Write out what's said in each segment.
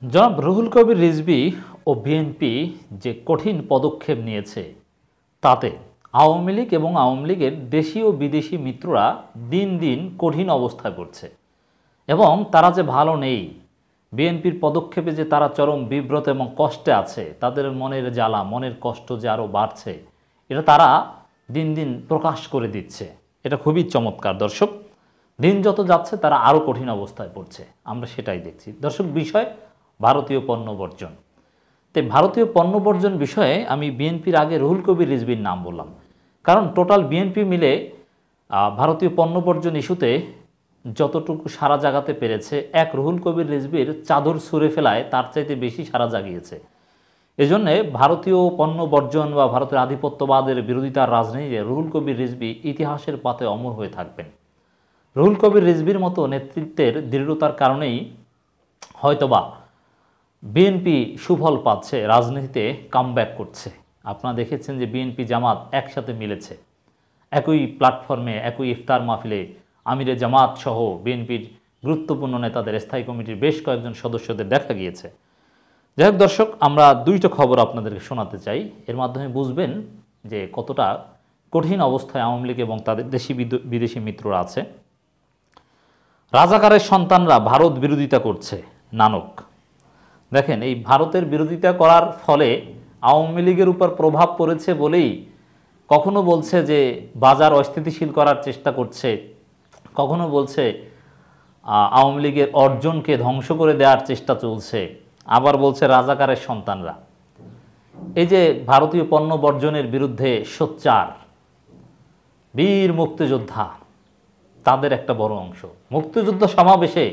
জনাব রুহুল কবির রিজভী ও বিএনপি যে কঠিন পদক্ষেপ নিয়েছে তাতে আওয়ামী লীগ এবং আওয়ামী লীগের দেশি ও বিদেশি মিত্ররা দিন দিন কঠিন অবস্থায় পড়ছে এবং তারা যে ভালো নেই, বিএনপির পদক্ষেপে যে তারা চরম বিব্রত এবং কষ্টে আছে, তাদের মনের জ্বালা মনের কষ্ট যে আরও বাড়ছে, এটা তারা দিন দিন প্রকাশ করে দিচ্ছে। এটা খুবই চমৎকার দর্শক। দিন যত যাচ্ছে তারা আরও কঠিন অবস্থায় পড়ছে, আমরা সেটাই দেখছি দর্শক। বিষয় ভারতীয় পণ্য বর্জন। তো ভারতীয় পণ্য বর্জন বিষয়ে আমি বিএনপির আগে রুহুল কবির রিজভীর নাম বললাম, কারণ টোটাল বিএনপি মিলে ভারতীয় পণ্য বর্জন ইস্যুতে যতটুকু সাড়া জাগাতে পেরেছে, এক রুহুল কবির রিজভীর চাদর ছুঁড়ে ফেলায় তার চাইতে বেশি সাড়া জাগিয়েছে। এজন্যে ভারতীয় পণ্য বর্জন বা ভারতের আধিপত্যবাদের বিরোধিতার রাজনীতিতে রুহুল কবির রিজভী ইতিহাসের পাতায় অমর হয়ে থাকবেন। রুহুল কবির রিজভীর মতো নেতৃত্বের দৃঢ়তার কারণেই হয়তোবা বিএনপি সুফল পাচ্ছে, রাজনীতিতে কামব্যাক করছে। আপনারা দেখেছেন যে বিএনপি জামাত একসাথে মিলেছে, একই প্ল্যাটফর্মে একই ইফতার মাহফিলে আমিরে জামাত সহ বিএনপির গুরুত্বপূর্ণ নেতাদের, স্থায়ী কমিটির বেশ কয়েকজন সদস্যদের দেখা গিয়েছে। যাই হোক দর্শক, আমরা দুইটা খবর আপনাদেরকে শোনাতে চাই, এর মাধ্যমে বুঝবেন যে কতটা কঠিন অবস্থায় আওয়ামী লীগ এবং তাদের দেশি বিদেশি মিত্ররা আছে। রাজাকারের সন্তানরা ভারত বিরোধিতা করছে, নানক। দেখেন, এই ভারতের বিরোধিতা করার ফলে আওয়ামী লীগের উপর প্রভাব পড়েছে বলেই কখনো বলছে যে বাজার অস্থিতিশীল করার চেষ্টা করছে, কখনো বলছে আওয়ামী লীগের অর্জনকে ধ্বংস করে দেওয়ার চেষ্টা চলছে, আবার বলছে রাজাকারের সন্তানরা। এই যে ভারতীয় পণ্য বর্জনের বিরুদ্ধে সোচ্চার বীর মুক্তিযোদ্ধা, তাদের একটা বড় অংশ মুক্তিযুদ্ধ সমাবেশে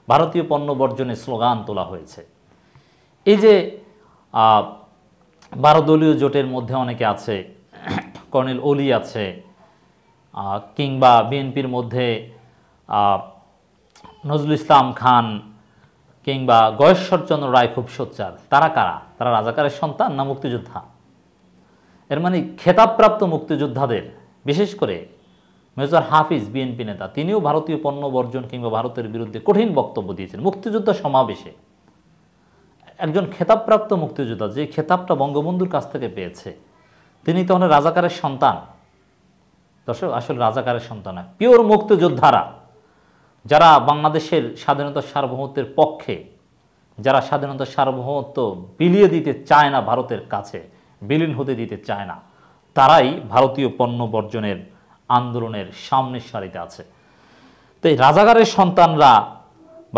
ভারতীয় পণ্য বর্জনের স্লোগান তোলা হয়েছে। এই যে 12 দলীয় জোটের মধ্যে অনেকে আছে, কর্নেল অলি আছে, কিংবা বিএনপির মধ্যে নজরুল ইসলাম খান কিংবা গয়েশ্বরচন্দ্র রায় খুব সোচ্চার। তারা কারা? তারা রাজাকারের সন্তান না মুক্তিযোদ্ধা? এর মানে খেতাবপ্রাপ্ত মুক্তিযোদ্ধাদের, বিশেষ করে মেজর হাফিজ বিএনপি নেতা, তিনিও ভারতীয় পণ্য বর্জন কিংবা ভারতের বিরুদ্ধে কঠিন বক্তব্য দিয়েছেন মুক্তিযুদ্ধ সমাবেশে। একজন খেতাবপ্রাপ্ত মুক্তিযোদ্ধা, যে খেতাবটা বঙ্গবন্ধুর কাছ থেকে পেয়েছে, তিনি তখন রাজাকারের সন্তান? দর্শক, আসলে রাজাকারের সন্তান না, পিওর মুক্তিযোদ্ধারা, যারা বাংলাদেশের স্বাধীনতার সার্বভৌমত্বের পক্ষে, যারা স্বাধীনতার সার্বভৌমত্ব বিলিয়ে দিতে চায় না, ভারতের কাছে বিলীন হতে দিতে চায় না, তারাই ভারতীয় পণ্য বর্জনের আন্দোলনের সামনের সারিতে আছে। তো এই রাজাকারের সন্তানরা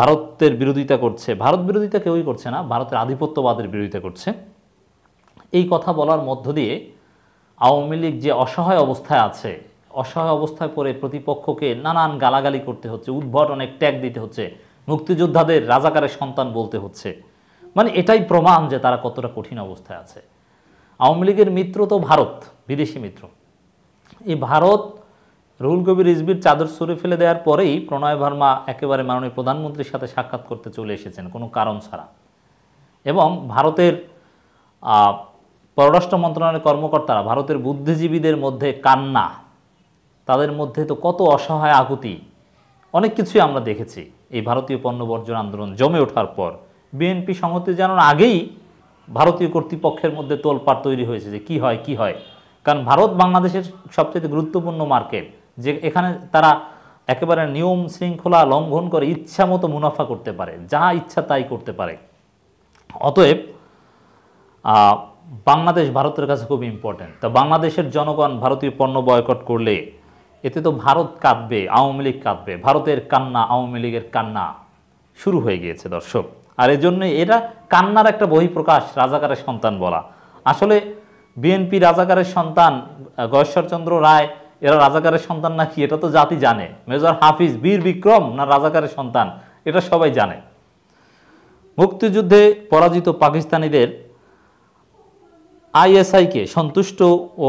ভারতের বিরোধিতা করছে। ভারত বিরোধিতা কেউই করছে না, ভারতের আধিপত্যবাদের বিরোধিতা করছে। এই কথা বলার মধ্য দিয়ে আওয়ামী লীগ যে অসহায় অবস্থায় আছে, অসহায় অবস্থায় পড়ে প্রতিপক্ষকে নানান গালাগালি করতে হচ্ছে, উদ্ভট অনেক ট্যাগ দিতে হচ্ছে, মুক্তিযোদ্ধাদের রাজাকারের সন্তান বলতে হচ্ছে, মানে এটাই প্রমাণ যে তারা কতটা কঠিন অবস্থায় আছে। আওয়ামী লীগের মিত্র তো ভারত, বিদেশি মিত্র। এই ভারত রুহুল কবির রিজভীর চাদর ছুঁড়ে ফেলে দেওয়ার পরেই প্রণয় ভার্মা একেবারে মাননীয় প্রধানমন্ত্রীর সাথে সাক্ষাৎ করতে চলে এসেছেন কোনো কারণ ছাড়া। এবং ভারতের পররাষ্ট্র মন্ত্রণালয়ের কর্মকর্তারা ভারতের বুদ্ধিজীবীদের মধ্যে কান্না, তাদের মধ্যে তো কত অসহায় আকুতি, অনেক কিছুই আমরা দেখেছি। এই ভারতীয় পণ্য বর্জন আন্দোলন জমে ওঠার পর বিএনপি সংহতি জানানোর আগেই ভারতীয় কর্তৃপক্ষের মধ্যে তোলপাড় তৈরি হয়েছে যে কি হয় কি হয়। কারণ ভারত বাংলাদেশের সবচেয়ে গুরুত্বপূর্ণ মার্কেট, যে এখানে তারা একেবারে নিয়ম শৃঙ্খলা লঙ্ঘন করে ইচ্ছা মতো মুনাফা করতে পারে, যা ইচ্ছা তাই করতে পারে। অতএব বাংলাদেশ ভারতের কাছে খুব ইম্পর্টেন্ট। তা বাংলাদেশের জনগণ ভারতীয় পণ্য বয়কট করলে এতে তো ভারত কাঁদবে, আওয়ামী লীগ কাঁদবে, ভারতের কান্না আওয়ামী লীগের কান্না শুরু হয়ে গিয়েছে দর্শক। আর এই জন্য এরা কান্নার একটা বহিঃপ্রকাশ রাজাকারের সন্তান বলা। আসলে বিএনপি রাজাকারের সন্তান, গয়েশ্বরচন্দ্র রায় এরা রাজাকারের সন্তান নাকি এটা তো জাতি জানে। মেজর হাফিজ বীর বিক্রম না রাজাকারের সন্তান, এটা সবাই জানে। মুক্তিযুদ্ধে পরাজিত পাকিস্তানিদের আইএসআইকে সন্তুষ্ট ও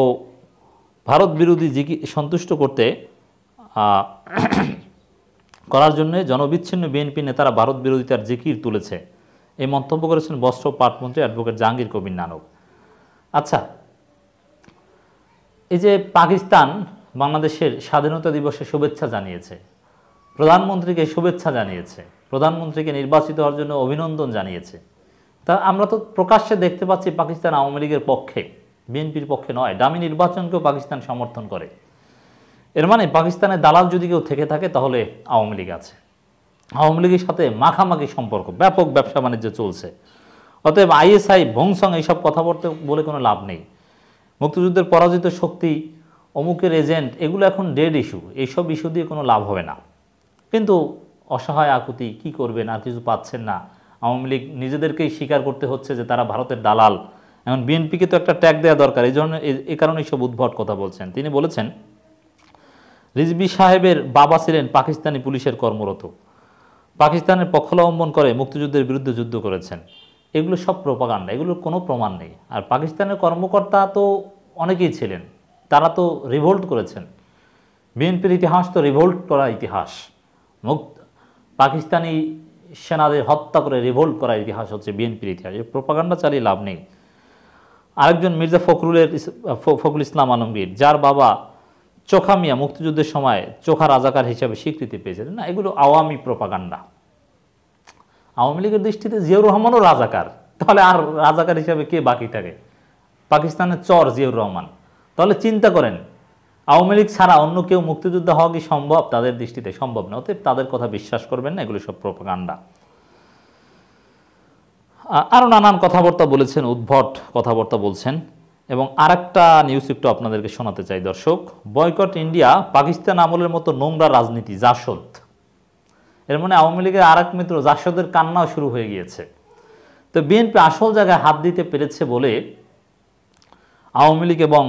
ভারত বিরোধী সন্তুষ্ট করার জন্য জনবিচ্ছিন্ন বিএনপি নেতারা ভারত বিরোধিতার জিকির তুলেছে, এই মন্তব্য করেছেন বস্ত্র পাটমন্ত্রী অ্যাডভোকেট জাহাঙ্গীর কবির নানক। আচ্ছা, এই যে পাকিস্তান বাংলাদেশের স্বাধীনতা দিবসে শুভেচ্ছা জানিয়েছে, প্রধানমন্ত্রীকে শুভেচ্ছা জানিয়েছে, প্রধানমন্ত্রীকে নির্বাচিত হওয়ার জন্য অভিনন্দন জানিয়েছে, তা আমরা তো প্রকাশ্যে দেখতে পাচ্ছি পাকিস্তান আওয়ামী লীগের পক্ষে, বিএনপির পক্ষে নয়। ডামি নির্বাচনকেও পাকিস্তান সমর্থন করে। এর মানে পাকিস্তানের দালাল যদি কেউ থেকে থাকে তাহলে আওয়ামী লীগ আছে। আওয়ামী লীগের সাথে মাখামাখি সম্পর্ক, ব্যাপক ব্যবসা বাণিজ্য চলছে। অতএব আইএসআই ভংসং এইসব কথা বলে কোনো লাভ নেই। মুক্তিযুদ্ধের পরাজিত শক্তি, অমুকের এজেন্ট, এগুলো এখন ডেড ইস্যু। এইসব ইস্যু দিয়ে কোনো লাভ হবে না। কিন্তু অসহায় আকুতি, কি করবেন, আর কিছু পাচ্ছেন না। আওয়ামী লীগ নিজেদেরকেই স্বীকার করতে হচ্ছে যে তারা ভারতের দালাল। এখন বিএনপিকে তো একটা ট্যাগ দেওয়া দরকার। এই কারণেই সব উদ্ভট কথা বলছেন। তিনি বলেছেন, রিজভী সাহেবের বাবা ছিলেন পাকিস্তানি পুলিশের কর্মরত, পাকিস্তানের পক্ষাবলম্বন করে মুক্তিযুদ্ধের বিরুদ্ধে যুদ্ধ করেছেন। এগুলো সব প্রোপাগান্ডা, এগুলোর কোনো প্রমাণ নেই। আর পাকিস্তানের কর্মকর্তা তো অনেকেই ছিলেন, তারা তো রিভোল্ট করেছেন। বিএনপির ইতিহাস তো রিভোল্ট করা ইতিহাস। পাকিস্তানি সেনাদের হত্যা করে রিভোল্ট করার ইতিহাস হচ্ছে বিএনপির ইতিহাস। এই প্রোপাগান্ডা চালিয়ে লাভ নেই। আরেকজন মির্জা ফখরুল ইসলাম আলমগীর, যার বাবা চোখা মিয়া মুক্তিযুদ্ধের সময় চোখা রাজাকার হিসেবে স্বীকৃতি পেয়েছিলেন। না, এগুলো আওয়ামী প্রোপাগান্ডা। আওয়ামী লীগের দৃষ্টিতে জিয়াউর রহমানও রাজাকার, তাহলে আর রাজাকার হিসাবে কে বাকি থাকে? পাকিস্তানের চর জিয়াউর রহমান। তাহলে চিন্তা করেন, আওয়ামী লীগ ছাড়া অন্য কেউ মুক্তিযোদ্ধা হওয়া কি সম্ভব? তাদের দৃষ্টিতে সম্ভব না। অতএব তাদের কথা বিশ্বাস করবেন না, এগুলো সব প্রোপাগান্ডা। আরও নানান কথাবার্তা বলেছেন, উদ্ভট কথাবার্তা বলছেন। এবং আরেকটা নিউজ একটু আপনাদেরকে শোনাতে চাই দর্শক। বয়কট ইন্ডিয়া, পাকিস্তান আমলের মতো নোংরা রাজনীতি, জাসদ। এর মানে আওয়ামী লীগের আরেক মিত্র জাসদের কান্নাও শুরু হয়ে গিয়েছে। তো বিএনপি আসল জায়গায় হাত দিতে পেরেছে বলে আওয়ামী লীগ এবং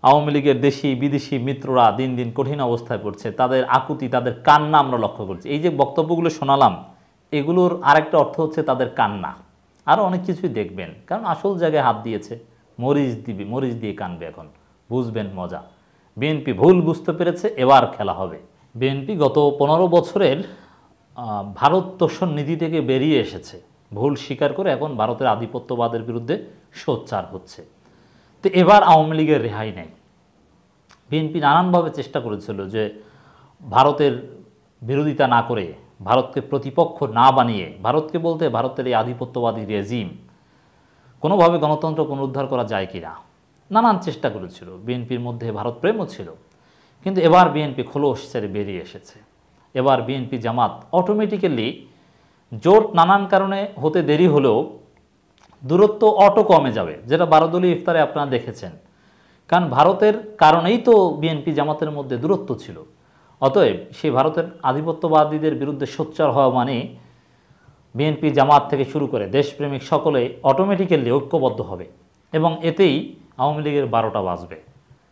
আওয়ামী লীগের দেশি বিদেশি মিত্ররা দিন দিন কঠিন অবস্থায় পড়ছে। তাদের আকুতি, তাদের কান্না আমরা লক্ষ্য করছি। এই যে বক্তব্যগুলো শোনালাম, এগুলোর আরেকটা অর্থ হচ্ছে তাদের কান্না। আরও অনেক কিছুই দেখবেন, কারণ আসল জায়গায় হাত দিয়েছে। মরিচ দিয়ে কানবে এখন, বুঝবেন মজা। বিএনপি ভুল বুঝতে পেরেছে, এবার খেলা হবে। বিএনপি গত 15 বছরের ভারত তোষণ নীতি থেকে বেরিয়ে এসেছে। ভুল স্বীকার করে এখন ভারতের আধিপত্যবাদের বিরুদ্ধে সোচ্চার হচ্ছে। তো এবার আওয়ামী লীগের রেহাই নেই। বিএনপি নানানভাবে চেষ্টা করেছিল যে ভারতের বিরোধিতা না করে, ভারতকে প্রতিপক্ষ না বানিয়ে, ভারতকে বলতে ভারতের এই আধিপত্যবাদী রেজিম, কোনোভাবে গণতন্ত্র পুনরুদ্ধার করা যায় কি না, নানান চেষ্টা করেছিল। বিএনপির মধ্যে ভারত প্রেমও ছিল। কিন্তু এবার বিএনপি খোলস ছেড়ে বেরিয়ে এসেছে। এবার বিএনপি জামাত অটোমেটিক্যালি জোট নানান কারণে হতে দেরি হলেও দূরত্ব অটো কমে যাবে, যেটা 12 দলীয় ইফতারে আপনারা দেখেছেন। কারণ ভারতের কারণেই তো বিএনপি জামাতের মধ্যে দূরত্ব ছিল। অতএব সেই ভারতের আধিপত্যবাদীদের বিরুদ্ধে সোচ্চার হওয়া মানে বিএনপি জামাত থেকে শুরু করে দেশপ্রেমিক সকলে অটোমেটিক্যালি ঐক্যবদ্ধ হবে এবং এতেই আওয়ামী লীগের 12টা বাজবে।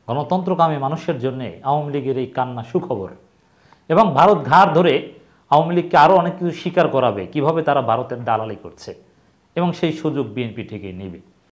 গণতন্ত্রকামী মানুষের জন্যে আওয়ামী লীগের এই কান্না সুখবর। এবং ভারত ঘাড় ধরে আওয়ামী লীগকে আরও অনেক কিছু স্বীকার করাবে, কিভাবে তারা ভারতের দালালি করছে, এবং সেই সুযোগ বিএনপি ঠিকই নেবে।